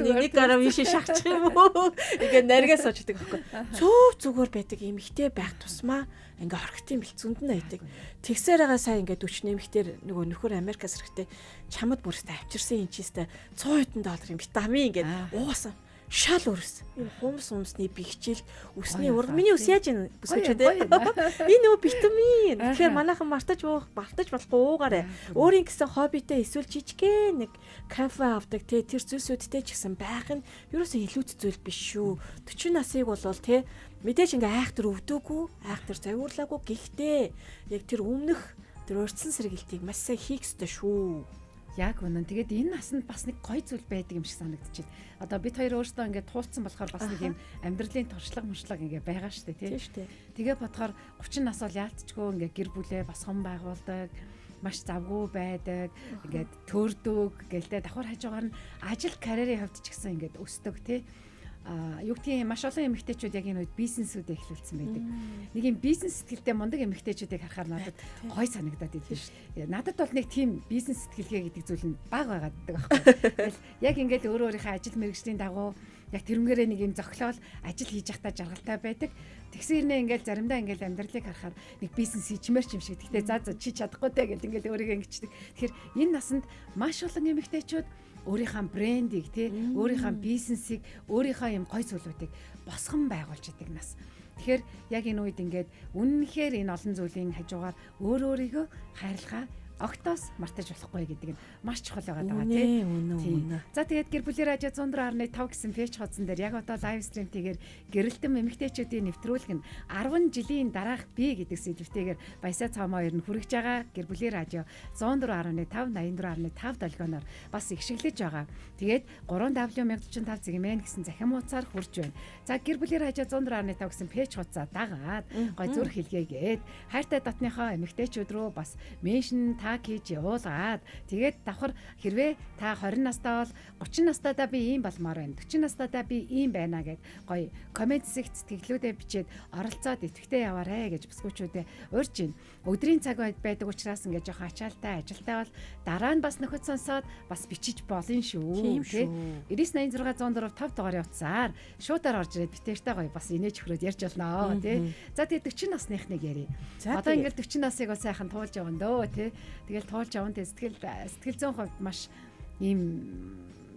нэг гараа вишээ шахчих юм уу? Ингээд наргаас очдөг байхгүй. Цөв зүгээр байдаг эмхтэй байх тусмаа ингээ орхитын бэлцүүнд нь байдаг. Тэгсээр байгаа сайн ингээ 40 нэмхтэр нөгөө нөхөр Америкаас ирэхдээ чамд бүрстэй авчирсан юм чистэй $100 витамин ингээ уусан. Шал өрс. Энэ хумсны бихжил өсний ураг. Миний ус яаж ийн бүсгэж дээ. Энэ нөгөө витамин. Тэгэхээр манайхан мартаж болохгүй уугаарай. Өөрийн гэсэн хоббитэй эсвэл жижигхэн нэг кафе авдаг те тэр зүйлсүүдтэй ч гэсэн байх нь ерөөсөө илүүц зүйл биш шүү. 40 насыг болвол те мэдээж ингээ айхтар өвдөөгүй, айхтар завиурлаагүй гэхдээ яг тэр өмнөх тэр урьдсан сэргээлтийг маш сайн хийх ёстой шүү. Яг үнэн. Тэгээд энэ насанд бас нэг гоё зүйл байдаг юм шиг санагдчихэв. Одоо бид хоёр өөрсдөө ингээд туулцсан болохоор бас нэг юм амьдралын туршлага ингээ байгаа штэ тий. Тэгээ бодохоор 30 нас бол яалтчгүй ингээ гэр бүлээ бас хон байгуулдаг, маш завгүй байдаг, ингээд төрдөг гэлтэй давхар хажуугаар нь ажил карьерийн хувьд ч гэсэн ингээд өсдөг тий. Юу гэдгийг маш олон эмэгтэйчүүд яг энэ үед бизнесүүд эхлүүлсэн байдаг. Нэг юм бизнес сэтгэлтэй мундаг эмэгтэйчүүдийг харахаар надад гой санагдаад идэв. Надад бол нэг тийм бизнес сэтгэлгээ гэдэг зүйл нь бага байгаад байгаа байхгүй. Яг ингээд өөрөө өөрийнхөө ажил мэргэжлийн дагуу яг тэрнгээрээ нэг юм зохилол ажил хийж явахдаа жаргалтай байдаг. Тэгсэрнээ ингээд заримдаа ингээд амьдралыг харахаар нэг бизнес хийчмээр ч юм шиг. Гэхдээ за чи чадахгүй те гэл ингээд өөрийгөө ингэчдэг. Тэгэхээр энэ насанд маш олон эмэгтэйчүүд өөрийнхөө брендийг тий өөрийнхөө бизнесийг өөрийнхөө юм гой зүйлүүдийг босгон байгуулж идэг нас. Тэгэхээр яг энэ үед ингээд үнэнхээр энэ олон зүйлийн хажуугаар өөрийгөө хайрлахаа огтоос мартаж болохгүй гэдэг нь маш чухал байгаа тий. За тэгээд гэр бүлийн радио 104.5 гэсэн фэйж хуудсан дээр яг одоо лайв стримтэйгээр гэрэлтэн эмэгтэйчүүдийн нэвтрүүлэг нь 10 жилийн дараах би гэдэг сэдвтэйгээр Баясаа цаамаа хоёр нь хүрэж байгаа. Гэр бүлийн радио 104.5 84.5 долгионоор бас их шиглэж байгаа. Тэгээд 3W1045 зэгмэн гэсэн захим хуудасаар хурж байна. За гэр бүлийн радио 104.5 гэсэн фэйж хуудасаа дагаад гой зүрх хэлгээгээд хайртай дотныхоо эмэгтэйчүүд рүү бас меншн та хаа хийж явуулгаад тэгээд давхар хэрвээ та 20 настай бол 30 настайдаа би ийм болмоор байна. 40 настайдаа би ийм байна гэд гоё комент секц сэтгэлүүдээ бичээд оролцоод идэвхтэй яваарэ гэж бүсгүүчүүдэд урьж байна. Өдрийн цаг байдаг учраас ингээд жоохон ачаалтай ажилтай бол дараа нь бас нөхөд сонсоод бас бичиж болно шүү. Тэ 998604 5 дугаар явцаар шуудаар орж ирээд битэртэй гоё бас инээж хөрөөд ярьж болно тий. За тэгээд 40 насныхныг ярив. Одоо ингээд 40 насыг бол сайхан туулж явна дөө тий. Тэгэл туулж явна тий сэтгэл зүйн хувьд маш ийм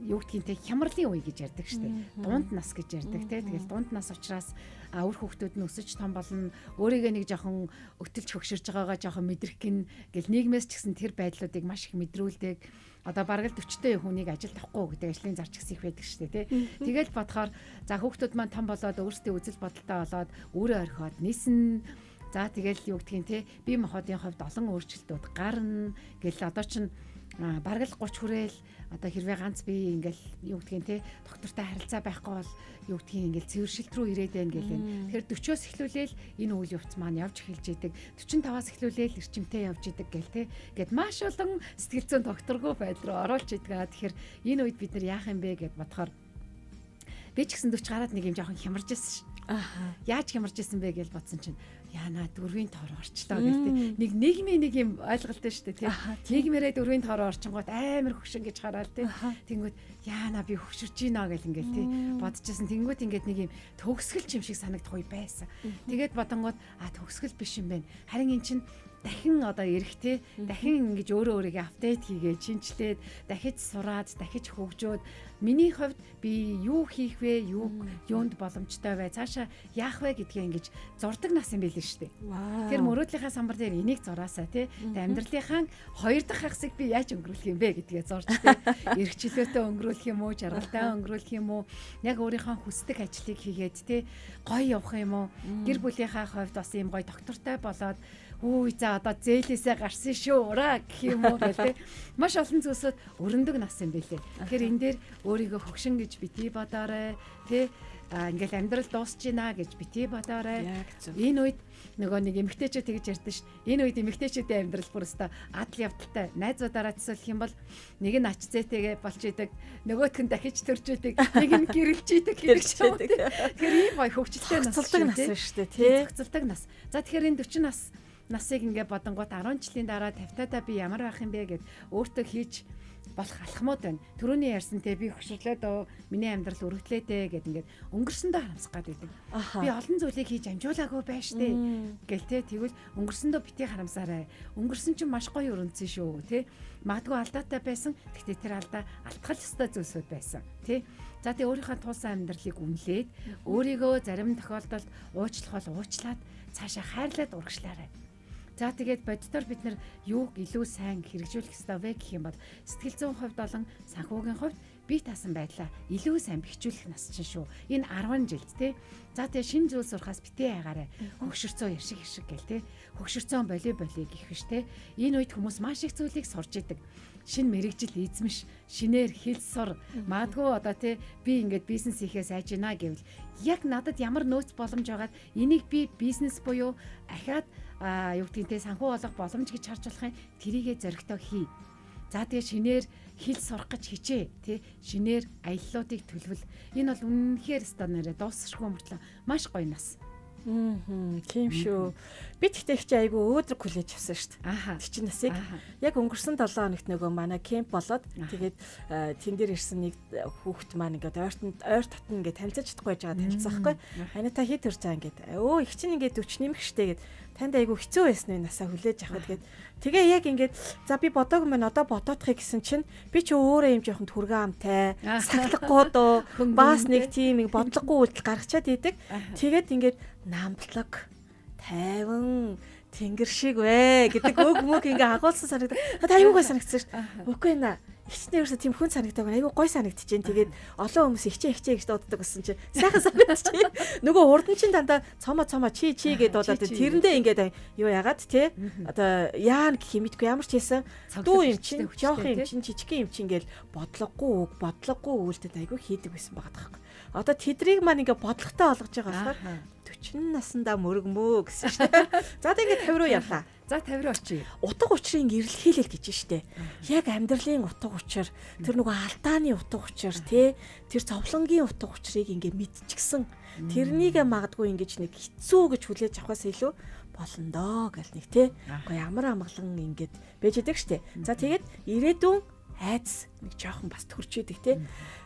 юу гэдгийг хямралын үе гэж ярьдаг штеп. Дунд нас гэж ярьдаг тий. Тэгэл дунд нас учраас үр хүүхдүүд нь өсөж том болно. Өөрийгөө нэг жоохон өтөлж хөгшөрж байгаагаа жоохон мэдрэх гин гэл нийгмээс ч гэсэн тэр байдлуудыг маш их мэдрүүлдэг. Одоо бараг л 40-тэй хүнийг ажилд авахгүй гэдэг ажлын зарч их байдаг шүү дээ тий. Тэгэл бодохоор за хүүхдүүд маань том болоод өөрсдийн үзэл бодолтой болоод өөрөө орхиод нисэн. За тэгэл юу гэдгийг тий бие махбодын хувьд олон өөрчлөлтүүд гарна гэл одоо чинь бараг л 30 хүрээл одоо хэрвээ ганц би ингээл юу гэдгийг тий доктортой харилцаа байхгүй бол юу гэдгийг ингээл цэвэршилт рүү ирээд байна гэлээ. Тэгэхээр 40-оос эхлүүлээл энэ үйл явц маань явж эхэлж идэг. 45-аас эхлүүлээл эрчимтэй явж идэг гэл тий. Гэт маш олон сэтгэл зүйн докторгүй байдал руу оруулж идэг. Тэгэхээр энэ үед бид нар яах юм бэ гэд бодохоор би ч гэсэн 40 гараад нэг юм жоохон хямарж ирсэн ш. Яаж хямарж ирсэн бэ гэж бодсон чинь яана 4-ийн тоор орчлоо гэлтэй. Нэг нийгмийн нэг юм ойлголттой шүү дээ тий. Нийгмээрээ 4-ийн тоор орчингууд амар хөгшин гэж хараад тий. Тэнгүүд яана би хөгшөрж гинэ гэл ингээл тий. Бодчихсон. Тэнгүүд ингээд нэг юм төгсгөл юм шиг санагдах үе байсан. Тэгээд бодонгууд төгсгөл биш юм байна. Харин эн чинь дахин одоо ирэх те дахин ингэж өөрөө өөрийгөө апдейт хийгээд шинжилээд дахиж сураад дахиж хөгжөөд миний хувьд би юу хийх вэ юунд боломжтой вэ цаашаа яах вэ гэдгээ ингэж зурдаг нас юм байл нь шүү дээ. Тэр мөрөөдлийнхаа самбар дээр энийг зураасаа те амьдралынхаа 2 дахь хагасыг би яаж өнгөрүүлэх юм бэ гэдгээ зурж те эрхчлөөтэй өнгөрүүлэх юм уу жаргалтай өнгөрүүлэх юм уу яг өөрийнхөө хүсдэг ажлыг хийгээд те гоё явах юм уу гэр бүлийнхаа хувьд бас ийм гоё доктортой болоод үгүй за одоо зээлээсээ гарсан шүү ураа гэх юм уу гэлээ. Маш олон зүйлсүүд өрөндөг нас юм байлээ. Тэгэхээр энэ дээр өөрийгөө хөгшин гэж битгий бодоорой. Тэ ингээл амьдрал дуусч гинэ гэж битгий бодоорой. Энэ үед нөгөө нэг эмэгтэйчүүд тэгж ярьдэн ш. Энэ үед эмэгтэйчүүдийн амьдрал бүр өстой адал явдалтай. Найзуудаараа төсөөлөх юм бол нэг нь ач зээтэйгээ болж идэг, нөгөөх нь дахиж төрж идэг, нэг нь гэрэлж идэг гэж байдаг. Тэгэхээр ийм гоё хөгжилтэй нас шүү дээ, тий. Зохицолтой нас. За тэгэхээр энэ 40 насыг ингээ бодонгууд 10 жилийн дараа 50-таа би ямар байх юм бэ гэд өөртөө хийж болох алхмууд байна. Төрөний ярьсан те би хөшөрлөөд миний амьдрал өргөдлөөдөө гэд ингээд өнгөрсөндөө харамсах гад байдаг. Би олон зүйлийг хийж амжуулаагүй байж тээ гэл те тэгвэл өнгөрсөндөө битгий харамсаарай. Өнгөрсөн чинь маш гоё өрөнцөн шүү те. Магадгүй алдаатай байсан. Гэхдээ тэр алдаа алтгах ёстой зүйлсүүд байсан те. За тэгээ өөрийнхөө тулсан амьдралыг үнэлээд өөрийгөө зарим тохиолдолд уучлах бол уучлаад цаашаа хайрлаад урагшлаарай. За тэгээд бодитоор бид нар юуг илүү сайн хэрэгжүүлэх ёстой вэ гэх юм бол сэтгэл зүйн хувьд болон санхүүгийн хувьд бие таасан байдлаа илүү сайн бэхжүүлэх нас чинь шүү. Энэ 10 жилд тий. За тэгээд шинэ зүйл сурахаас битээ яагаарай. Хөгшөрцөө иршиг гэл тий. Хөгшөрцөө боли гэх биш тий. Энэ үед хүмүүс маш их зүйлийг сурж идэг. Шинэ мэрэгжил эзэмш, шинээр хэл сур. Магадгүй одоо тий би ингээд бизнес хийхээ сайж гинэ гэвэл яг надад ямар нөөц боломж байгаад энийг би бизнес буюу ахаад юу гэдгийг санхүү болох боломж гэж харж болох юм тэрийгэ зөрөгтэй хий. За тэгээ шинээр хэл сурах гэж хичээ тий шинээр аяллуудыг төлөвл. Энэ бол үнэнхээр стандарт дуусахгүй мөртлөө маш гоё нас. Тийм шүү. Би тэгтээ их чи айгүй өөдрөг хүлээж авсан шүү дээ. Тэр чинь насыг яг өнгөрсөн 7 хоногт нөгөө манай кемп болоод тэгээд тэн дээр ирсэн нэг хүүхэд маань ингээд ойр татна ингээд танилцаж чадахгүй байж байгаа танилцсан байхгүй. Анита хит төрж байгаа ингээд өө их чинь ингээд 40 нэмэх штэ гэд танд айгүй хэцүү байсан нь насаа хүлээж авах тэгээд тэгээ яг ингээд за би бодоогүй мэн одоо бодоодохыг гэсэн чинь би ч өөрөө юм жоохон түргэн амтай сахлахгүй дөө бас нэг тийм бодлогогүй үйлдэл гаргачаад идэг. Тэгээд ингээд намтлаг тайван тэнгэр шиг вэ гэдэг өг мөг ингээ агуулсан санагдав. Та аюугаа санагдсан шүү дээ. Үгүй наа. Ихчнээ ерөөсө тийм хүн санагдаагүй аюу гой санагдчихээн. Тэгээд олон хүмүүс ихчээ гэж дууддаг гэсэн чинь сайхан санагдчихээн. Нөгөө урд нь чинь дандаа цомоо чи гэд дуудаад тэрэндээ ингээд юу яагаад те одоо яан гэх юм идгүй ямар ч хийсэн дүү юм чинь жоох юм чинь жижиг юм чинь ингээл бодлогогүй үйлдэл аюу хийдэг байсан байгаа тоххой. Одоо тэдрийг маань ингээ бодлоготой болгож байгаа болохоор 40 наснда мөргмөө гэсэн шүү дээ. За тэгээд 50 руу явлаа. За 50 руу очие. Утга учирыг эрэлхийлэл гэж штэ. Яг амьдралын утга учир, тэр нөгөө алдааны утга учир тий, тэр зовлонгийн утга учирыг ингээ мэдчихсэн. Тэрнийг магадгүй ингэж нэг хэцүү гэж хүлээж авахаас илүү болно доо гэл нэг тий. Уу ямар амгалан ингээд байж идэг штэ. За тэгээд ирээдүйн айдас нэг жоохон бас төрж идэг тий.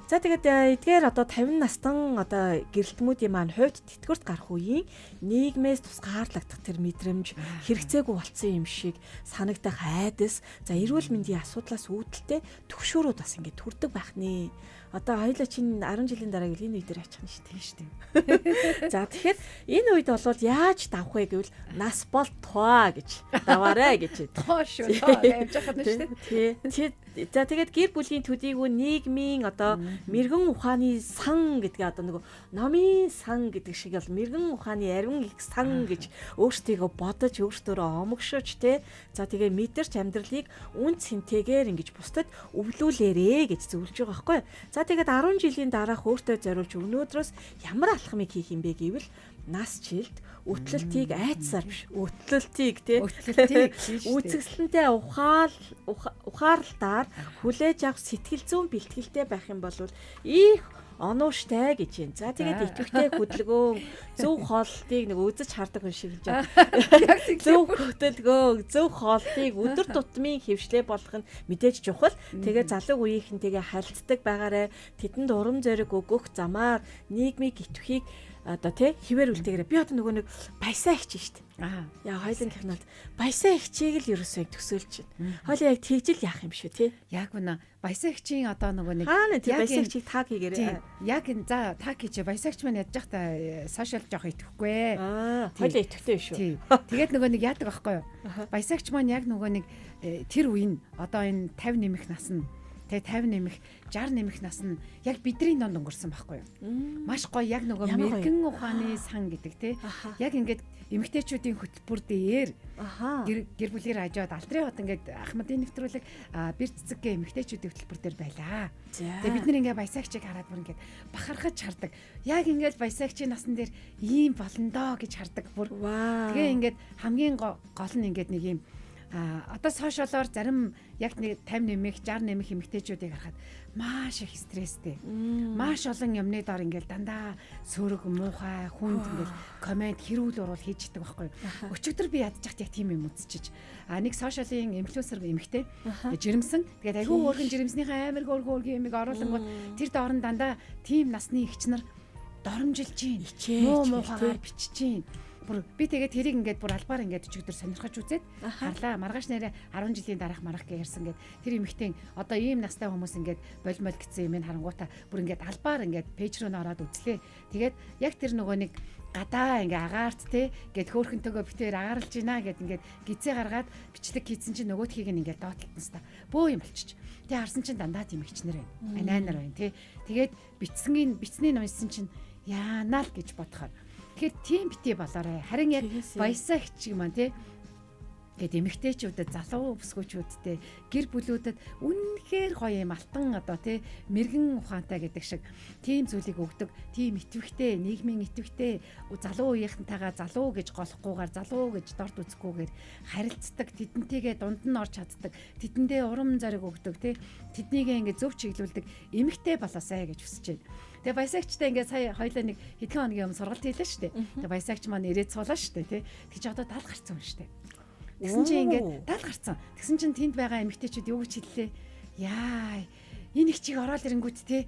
За тэгээд эдгээр одоо 50 настан одоо гэрэлтмүүдийн маань хувьд тэтгэврт гарах үеийн нийгмээс тусгаарлагдах тэр мэдрэмж хэрэгцээгүй болсон юм шиг санагдах айдас, за эрүүл мэндийн асуудлаас үүдэлтэй төгшөөрүүд бас ингэ төрдөг байх нэ. Одоо хоёлаа чинь 10 жилийн дараа гэл энэ үе дээр ачих нь шүү дээ. За тэгэхээр энэ үед бол яаж давах вэ гэвэл нас бол тоо гэж даваарэ гэж. Тоо шүү. Тоо явж байгаа нь шүү дээ. За тэгээд гэр бүлийн төдийгүй нийгмийн одоо мэрэгэн ухааны сан гэдгээ одоо нөгөө номын сан гэдэг шиг бол мэрэгэн ухааны ариун их сан гэж өөртөө бодож өөртөө омогшож те. За тэгээ мэдэрч амьдралыг үн цэнтэйгээр ингэж бусдад өвлүүлээрэ гэж зөвлөж байгаа байхгүй. За тэгээд 10 жилийн дараах өөртөө зориулж өнөөдрөөс ямар алхмыг хийх юм бэ гэвэл нас жилд өтлөлтийг айдсаар биш өтлөлтийг тий үзэсгэлэнтэй ухаарлалтаар хүлээж авах сэтгэл зүйн бэлтгэлтэй байх юм бол их онууштай гэж юм. За тэгээд итгэвтэй хөдөлгөөн зөв хоолтыг нэг үзэж хардаг хүн шиг гэж. Зөв хөдөлгөөн, зөв хоолтыг өдөр тутмын хөвшлээ болгох нь мэдээж чухал. Тэгээд залуу үеийнхэнтэйгээ харилцдаг байгаарэ тэдэнд урам зориг өгөх замаар нийгмийг итгэхийг одоо тий хിവэр үлдээгээрээ би одоо нөгөө нэг баясаа ихч штт. Яа хоёлынхнууд баясаа ихчийг л ерөөсөө төсөөлж байна. Хоёлаа яг тэгжил яах юм шүү тий. Яг үнэ баясаа ихчийн одоо нөгөө нэг яг баясаа ихчийг таг хийгээрээ. Яг энэ за таг хийж баясаа ихч маань ядж байхдаа сошиал жоох итгэхгүй. Хоёлаа итгэвтэй шүү. Тэгээд нөгөө нэг яадаг байхгүй юу? Баясаа ихч маань яг нөгөө нэг тэр үеийн одоо энэ 50 нэмэх нас нь тэгээ 50 нэмэх 60 нэмэх нас нь яг бидний донд өнгөрсөн байхгүй юу? Маш гоё яг нөгөө мэрэгэн ухааны сан гэдэг тий. Яг ингээд эмэгтэйчүүдийн хөтөлбөр дээр гэр бүлээр хажууд алдрын хот ингээд Ахмадын нэвтрүүлэг бэр цэцэггээ эмэгтэйчүүдийн хөтөлбөр дээр байлаа. Тэгээ бид нэр ингээд баясаагчийг хараад бүр ингээд бахархаж хардаг. Яг ингээд баясаагчийн насан дээр ийм болно доо гэж хардаг бүр. Тэгээ ингээд хамгийн гол нь ингээд нэг ийм одоо сошиалоор зарим яг нэг 50 нэмэх 60 нэмэх эмэгтэйчүүдийг харахад маш их стресстэй. Маш олон юмны дор ингээл дандаа сөрөг муухай хүнд ингээл комент хэрүүл уруул хийж идэг байхгүй юу. Өчигдөр би ядчихт яг тийм юм үзчихэж. Нэг сошиалын инфлюенсер эмэгтэй жирэмсэн. Тэгээд айгүй хөөргөн жирэмснийхээ амар хөөргөн юмыг оруулангууд тэр доорн дандаа тийм насны ихч нар доромжилж гин. Муухайгаар бичиж гин. Би тэгээд тэрийг ингээд бүр албаар ингээд өчигдөр сонирхож үзээд харлаа. Маргааш нэрээ 10 жилийн дараах маргах гэж ярьсан гээд тэр эмэгтэй одоо ийм настай хүмүүс ингээд болмол гэсэн юм харангуутаа бүр ингээд албаар ингээд пэйж руу ороод үзлээ. Тэгээд яг тэр нөгөө нэг гадаа ингээ агаарт те гэд хөөхөнтэйгөө битээр агааралж гинэ гэд ингээд гизээ гаргаад бичлэг хийсэн чинь нөгөөдхийг нь ингээд доотлолтсон ста. Бөө юм болчих. Тэгээ харсан чинь дандаа тийм ихчнэр байна. Анайнаар байна те. Тэгээд бичсний номсон чинь яанаа л гэж бодохоор тэгэхээр тийм битээ болоорой. Харин яг баясаа хичиг маань тий. Тэгээд эмэгтэйчүүдэд залуу бүсгүүчүүдтэй гэр бүлүүдэд үнэхээр гоё юм алтан одоо тий мэрэгэн ухаантай гэдэг шиг тийм зүйлийг өгдөг. Тийм итвэхтэй, нийгмийн итвэхтэй залуу үеийнхэнтэйгээ залуу гэж голохгүйгээр залуу гэж дорд үзэхгүйгээр харилцдаг, тэдэнтэйгээ дунд нь орж чаддаг, тэдэндээ урам зориг өгдөг тий. Тэднийгээ ингээд зөв чиглүүлдэг эмэгтэй болоосай гэж хүсэж байна. Тэгээ баясаагчтай ингээд сая хоёлаа нэг хэдхэн хоногийн өмнө сургалт хийлээ шүү дээ. Тэгээ баясаагч маань ирээд суулаа шүү дээ, тий. Тэг чи одоо 70 гарцсан юм шүү дээ. Тэгсэн чинь ингээд 70 гарцсан. Тэгсэн чинь тэнд байгаа эмэгтэйчүүд юу гэж хэллээ? Яа, энэ их чиг ороод ирэнгүүт тий.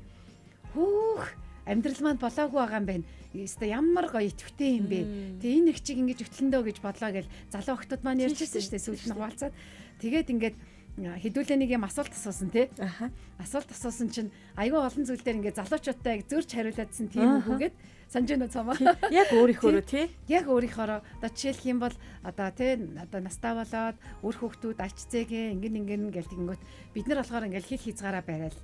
Хүүх, амьдрал маань болоогүй байгаа юм байна. Өстө ямар гоё итвэхтэй юм бэ. Тэгээ энэ их чиг ингэж өтлөндөө гэж бодлоо гэл залуу охтууд маань ярьжсэн шүү дээ. Сүүлд нь хуваалцаад. Тэгээд ингээд хэдүүлээ нэг юм асуулт асуусан тий. Асуулт асуусан чинь айгүй олон зүйл дээр ингээд залуучуудтай зөрж хариулаадсан тийм үгүйгээд санаж байна цамаа. Яг өөрийнхөө тий. Яг өөрийнхөө одоо жишээлх юм бол одоо тий одоо настаа болоод үр хүүхдүүд ачцээгээ ингэн гэлтэнгөт бид нар болохоор ингээд хил хязгаараа барайл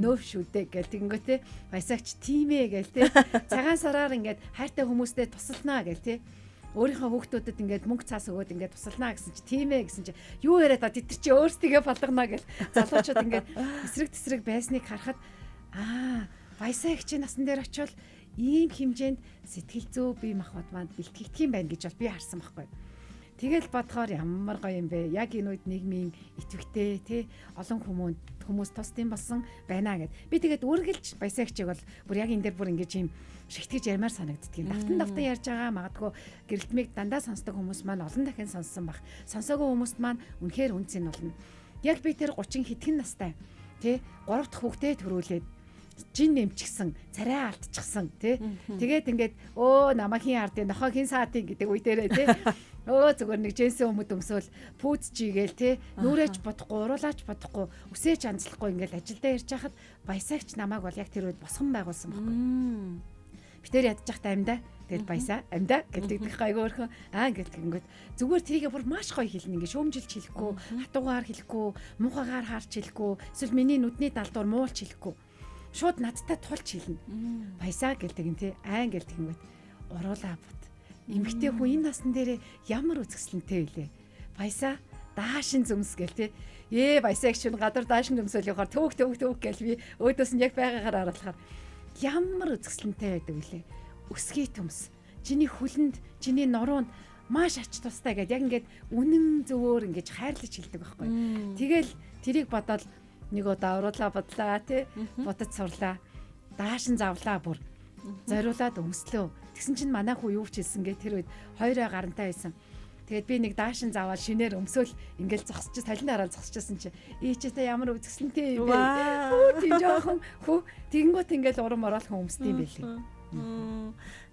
нөөв шүдэ гэлтэнгөт тий баясаагч тийм ээ гэл тий цагаан сараар ингээд хайртай хүмүүстэй тусалнаа гэл тий өөрийнхөө хүүхдүүдэд ингээд мөнгө цаас өгөөд ингээд тусалнаа гэсэн чи тийм ээ гэсэн чи юу яриад та тэд чи өөрсдийгөө болгоно гэл залуучууд ингээд эсрэг тесрэг байсныг харахад баясаа ихчийн насан дээр очивол ийм хэмжээнд сэтгэл зүй бие махбод маань бэлтгэгдэх юм байна гэж бол би харсан байхгүй. Тэгэл бодохоор ямар гоё юм бэ. Яг энэ үед нийгмийн идэвхтэй тий олон хүмүүс тусдын болсон байна гэд. Би тэгээд үргэлж баясаа ихчийг бол бүр яг энэ дээр бүр ингэж юм шигтгэж ярмаар санагддаг юм. Давтан ярьж байгаа магадгүй гэрэлтмийг дандаа сонсдог хүмүүс маань олон дахин сонссон баг. Сонсоогүй хүмүүст маань үнэхээр үнцэн болно. Яг би тэр 30 хэдхэн настай тий 3 дахь хүүхдээ төрүүлээд жин нэмчихсэн, царай алдчихсан тий. Тэгээд ингээд намаа хин ардын нохоо хин саатын гэдэг үе дээрээ тий. Зүгээр нэг жинсэн өмд өмсөөл пүүцжигээл тий. Нүрэж бодохгүй, уруулаач бодохгүй, үсэж анзлахгүй ингээд ажилдаа ирж хахад баясаагч намайг бол яг тэр үед босгон байгуулсан байхгүй. Би тэр ядчих та амьдаа. Тэгэл баясаа амьдаа гэдэг айгүй өөрхөн гэдэг ингээд зүгээр тэрийгээ бүр маш гоё хэлнэ ингээд шөөмжилж хэлэхгүй, хатуугаар хэлэхгүй, муухагаар харж хэлэхгүй, эсвэл миний нүдний далдуур муулж хэлэхгүй. Шууд надтай тулж хэлнэ. Баясаа гэлдэг юм тий. Гэлдэг юм гээд уруулаа бод. Эмэгтэй хүн энэ насн дээр ямар үзэсгэлэнтэй вэ? Баясаа даашин зөмс гэл тий. Баясаа гişүн гадар даашин зөмсөөл явахаар төвг гэл би өөдөөс нь яг байгаагаар харуулахаар ямар үзэсгэлэнтэй байдаг вүлээ. Өсгий төмс. Чиний хүлэнд, чиний нуруунд маш ач тустай гэд яг ингээд үнэн зөвөөр ингэж хайрлаж хэлдэг байхгүй. Тэгэл тэрийг бодоод нэг удаа уруулаа бодлаа тий. Бодож сурлаа. Даашин завлаа бүр. Зориулаад өмслөө. Тэгсэн чинь манай хүү юу ч хэлсэн гэ тэр үед 2 гарантай байсан. Тэгээд би нэг даашин заваад шинээр өмсөөл ингээл зогсож талын дараа зогсчихсан чи ээчтэй ямар үзэсгэлэнтэй юм бэ? Тийм жоохон хүү тэгэнгүүт ингээл урам орол хүн өмсдөм байлээ.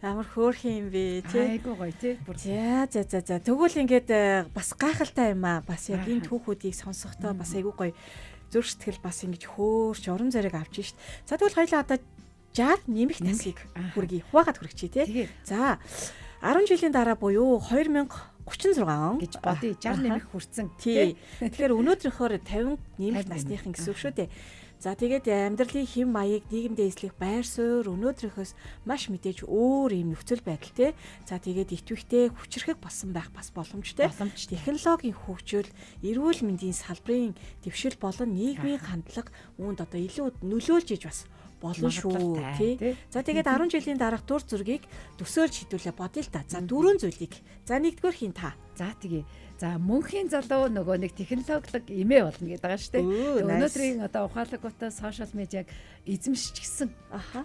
Амар хөөрхөн юм бэ тий. Айгуу гоё тий. За. Тэгвэл ингээд бас гайхалтай юм аа. Бас яг энэ түүхүүдийг сонсохдоо бас айгуу гоё зүрх сэтгэл бас ингэж хөөрч урам зориг авч шít. За тэгвэл хоёлаа одоо 60 нэмэх насыг хүргэе. Хуваагаад хүргэчээ тий. За 10 жилийн дараа буюу 2036 гэж бодъё. 60 нэмэх хүрсэн. Тий. Тэгэхээр өнөөдрийнхөөр 50 нэмэх насныхан гэсэн үг шүү дээ. За тэгээд амьдралын хэм маяг нийгэмдээ эслэх байр суурь өнөөдрийнхөөс маш мэдээж өөр юм нөхцөл байдал тий. За тэгээд итвэхтэй хүчрэхэг болсон байх бас боломжтой. Технологийн хөгжил, эрүүл мэндийн салбарын дэвшил болон нийгмийн хандлага үүнд одоо илүү нөлөөлж иж бас болно шүү тий. За тэгээд 10 жилийн дараах дур зүргийг төсөөлж хідүүлээ бодъё л та. За 4 зүйлийг. За нэгдүгээр хин та. За тэгээ. За мөнхийн залуу нөгөө нэг технологи эмээ болно гэдэг байгаа шүү дээ. Өнөөдрийн одоо ухаалагтай сошиал медиаг эзэмшчихсэн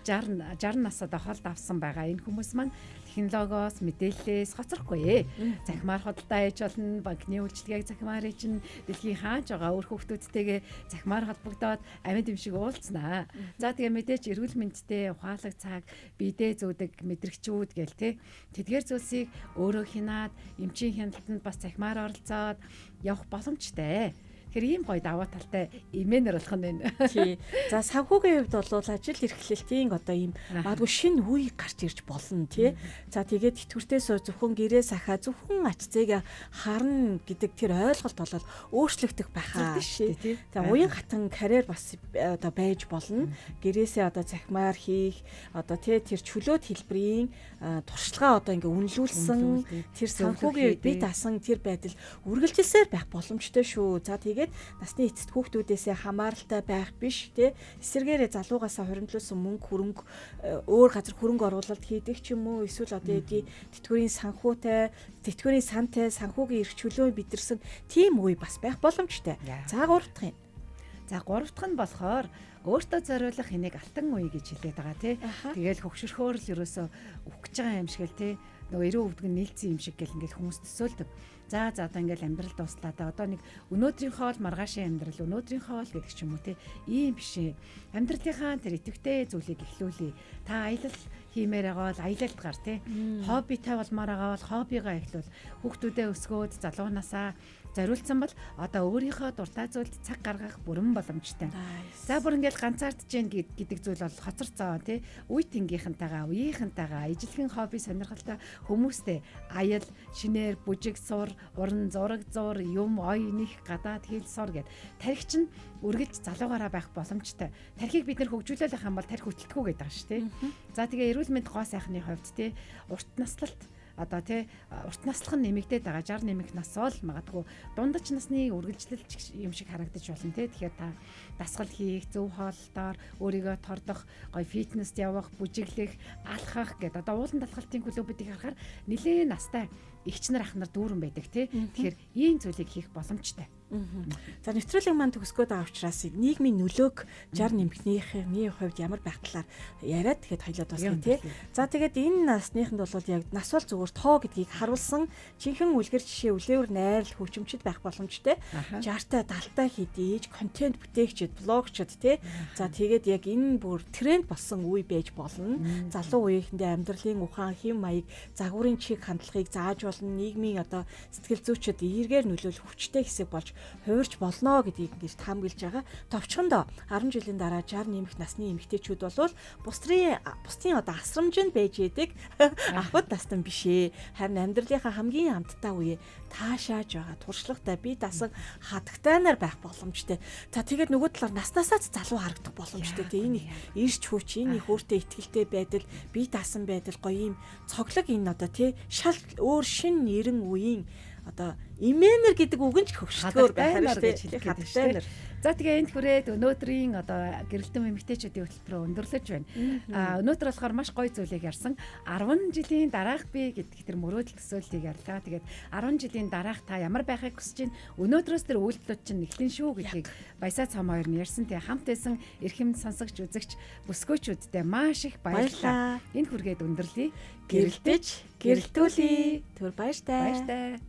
60 насад холд авсан байгаа энэ хүмүүс маань технологиос мэдээлэлээс хоцрохгүй. Захимаар худалдаа хийж болно, банкны үйлчилгээг захимаар хийж, дэлхийн хааж байгаа өөр хүүхдүүдтэйгээ захимаар холбогдоод амьд юм шиг уулзнаа. За тэгээ мэдээж эрүүл мэндтэй ухаалаг цаг, бидээ зүүдэг мэдрэгчүүд гээл те. Тэдгээр зүйлсийг өөрөө хянаад, эмчийн хяналтанд бас захимаар оролцоод явах боломжтой. Тэгэхээр ийм гоё даваа талтай эмээнэр болох нь байна. Тий. За санхүүгийн хувьд бол ажил эрхлэлтийн одоо ийм магадгүй шинэ үе гарч ирж болно тий. За тэгээд тэтгэвртээс зөвхөн гэрээ сахаа зөвхөн ач зээг харна гэдэг тэр ойлголт бол өөрчлөгдөх байхаа тий. За уян хатан карьер бас одоо байж болно. Гэрээсээ одоо захимаар хийх одоо тий тэр чөлөөт хэлбэрийн туршлагаа одоо ингээ үнэлүүлсэн тэр санхүүгийн бие даасан тэр байдал үргэлжилсээр байх боломжтой шүү. За тэгээд насны эцэст хүүхдүүдээсээ хамааралтай байх биш тий. Эсвэргээрээ залуугаасаа хоригдлуулсан мөнгө хөрөнгө өөр газар хөрөнгө оруулалт хийдэг ч юм уу эсвэл одоо эдийн тэтгэврийн сантай санхүүгийн эрх чөлөө бидэрсэн тийм үе бас байх боломжтой. За 3 дахь юм. За 3 дахь нь болохоор өөртөө зориулах энийг алтан үе гэж хэлээд байгаа тий. Тэгээл хөгшөрхөөр л ерөөсөө үхэж байгаа юм шиг л тий. Нөгөө 90 өвдгөн нийлцсэн юм шиг гэл ингээл хүмүүс төсөөлдөг. За одоо ингээл амьдрал дуслаа да одоо нэг өнөөдрийнхөө л маргаашийн амьдрал өнөөдрийнхөө л гэдэг ч юм уу те ийм биш. Амьдралынхаа тэр идэвхтэй зүйлийг эхлүүлээ. Та аялал хиймээр байгаа бол аялалд гар те. Хоббитай болмоор байгаа бол хоббигоо эхлүүл. Хүүхдүүдээ өсгөөд залуунасаа зориулсан бол одоо өөрийнхөө дуртай зүйлд цаг гаргах бүрэн боломжтой. За бүр ингээл ганцаардж гин гэдэг зүйл бол хоцор цаа тий. Үе тэнгийнхэнтэйгээ, үеийнхэнтэйгээ ижилхэн хобби сонирхолтой хүмүүстэй аял, шинээр, бүжиг сур, уран зураг зур, юм ой нэх гадаад хэл сур гэд тархич нь үргэлж залуугаараа байх боломжтой. Тархийг бид нэр хөгжүүлэх юм бол тархи хөтөлтгүү гэдэг байгаа шүү тий. За тэгээ эрүүл мэнд гоо сайхны хувьд тий урт наслалт одоо тий урт наслах нь нэмэгдээд байгаа 60 нэмэх нас бол магадгүй дундаж насны үргэлжлэлч юм шиг харагдаж болно тий. Тэгэхээр та дасгал хийх, зөв хооллолтоор өөрийгөө тордох, гоё фитнест явах, бүжиглэх, алхах гэдэг одоо уулан талхалтын клубүүдийг харахаар нэлээд настай эгч нар ах нар дүүрэн байдаг тий. Тэгэхээр ийм зүйлийг хийх боломжтой. За нэвтрүүлэг маань төгсгөөд байгаа учраас нийгмийн нөлөөг 60 нэмэгнийхний хувьд ямар байх талаар яриад тэгэхэд хоёлоод басна тий. За тэгээд энэ насныханд бол яг нас бол зүгээр тоо гэдгийг харуулсан жинхэнэ үлгэр жишээ үлээвэр найрал хүчмчд байх боломжтой. 60-та 70-та хэдийж контент бүтээгчид, блогчид тий. За тэгээд яг энэ бүр тренд болсон үе байж болно. Залуу үеийнхэндээ амьдралын ухаан, хэм маяг, загварын чиг хандлагыг зааж болно. Нийгмийн одоо сэтгэл зүйчид эргээр нөлөөлөх хүчтэй хэсэг болж хуурж болно гэдгийг ингэж таамаглаж байгаа. Товчхондоо 10 жилийн дараа 60 нэмэх насны эмэгтэйчүүд бол бусдын одоо асрамжинд байж идэг ахуд настан биш ээ. Харин амьдралынхаа хамгийн амттай үе таашааж байгаа туршлагатай бие дасан хадагтайнаар байх боломжтой. За тэгээд нөгөө талаар наснасаа залуу харагдах боломжтой. Энэ ирж хүч, энэ их өөртөө ихтэй байдал, бие дасан байдал гоё юм цоглог энэ одоо тий шал өөр шин нэрэн үеийн одоо имэнер гэдэг үг нь ч хөгшдгөөр байхаар шүү дээ. Хадагтай нар. За тэгээ энд хүрээд өнөөдрийн одоо гэрэлтэн эмэгтэйчүүдийн хөтөлбөрөөр өндөрлөж байна. Өнөөдөр болохоор маш гоё зүйлийг ярьсан. 10 жилийн дараах би гэдэг тэр мөрөөдөл төсөөллийг ярьлаа. Тэгээд 10 жилийн дараах та ямар байхыг хүсэж байна? Өнөөдрөөс тэр үйлдэлүүд чинь эхлэн шүү гэдгийг Баясаа цом хоёр нь ярьсан. Тэгээ хамт байсан эрхэм сонсогч үзэгч бүсгөөчүүдтэй маш их баярлалаа. Энэ хүргээд өндөрлөе. Гэрэлтэж гэрэлтүүлье. Түр баяртай. Баяртай.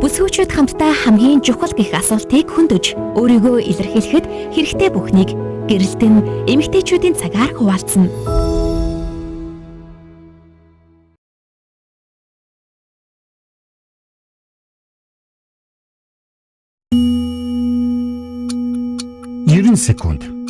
Бүсгүүчүүд хамтдаа хамгийн чухал гэх асуултыг хөндөж өөрийгөө илэрхийлэхэд хэрэгтэй бүхнийг гэрэлтэн эмэгтэйчүүдийн цагаар хуваалцсан. Секунд.